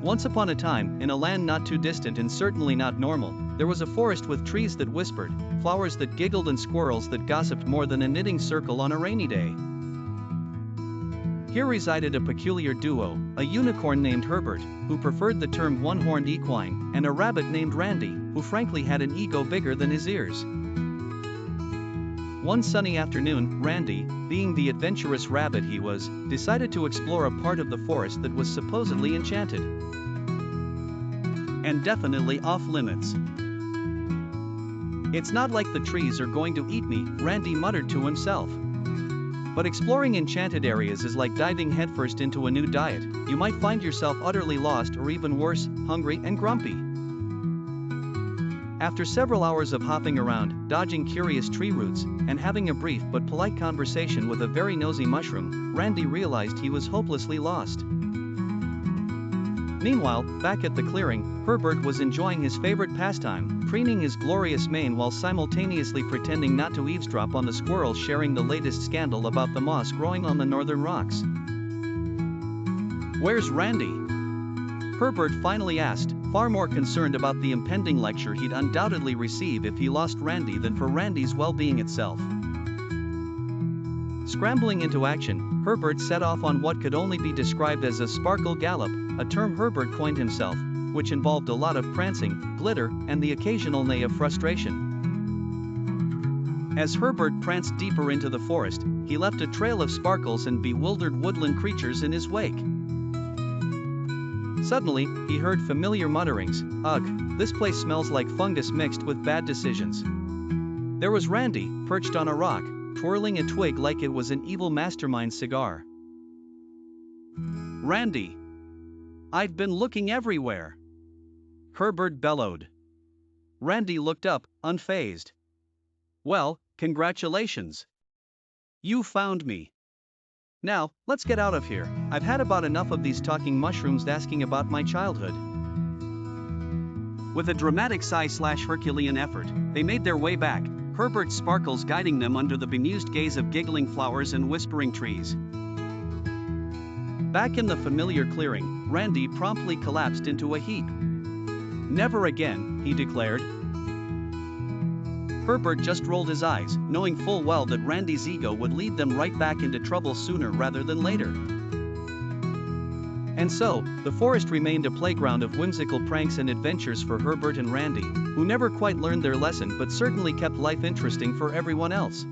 Once upon a time, in a land not too distant and certainly not normal, there was a forest with trees that whispered, flowers that giggled and squirrels that gossiped more than a knitting circle on a rainy day. Here resided a peculiar duo, a unicorn named Herbert, who preferred the term one-horned equine, and a rabbit named Randy, who frankly had an ego bigger than his ears. One sunny afternoon, Randy, being the adventurous rabbit he was, decided to explore a part of the forest that was supposedly enchanted. And definitely off-limits. "It's not like the trees are going to eat me," Randy muttered to himself. But exploring enchanted areas is like diving headfirst into a new diet. You might find yourself utterly lost or even worse, hungry and grumpy. After several hours of hopping around, dodging curious tree roots, and having a brief but polite conversation with a very nosy mushroom, Randy realized he was hopelessly lost. Meanwhile, back at the clearing, Herbert was enjoying his favorite pastime, preening his glorious mane while simultaneously pretending not to eavesdrop on the squirrels sharing the latest scandal about the moss growing on the northern rocks. "Where's Randy?" Herbert finally asked, far more concerned about the impending lecture he'd undoubtedly receive if he lost Randy than for Randy's well-being itself. Scrambling into action, Herbert set off on what could only be described as a sparkle gallop, a term Herbert coined himself, which involved a lot of prancing, glitter, and the occasional neigh of frustration. As Herbert pranced deeper into the forest, he left a trail of sparkles and bewildered woodland creatures in his wake. Suddenly, he heard familiar mutterings, "Ugh, this place smells like fungus mixed with bad decisions." There was Randy, perched on a rock, twirling a twig like it was an evil mastermind's cigar. "Randy! I've been looking everywhere!" Herbert bellowed. Randy looked up, unfazed. "Well, congratulations! You found me. Now, let's get out of here. I've had about enough of these talking mushrooms asking about my childhood." With a dramatic sigh/Herculean effort, they made their way back, Herbert's sparkles guiding them under the bemused gaze of giggling flowers and whispering trees. Back in the familiar clearing, Randy promptly collapsed into a heap. "Never again," he declared. Herbert just rolled his eyes, knowing full well that Randy's ego would lead them right back into trouble sooner rather than later. And so, the forest remained a playground of whimsical pranks and adventures for Herbert and Randy, who never quite learned their lesson but certainly kept life interesting for everyone else.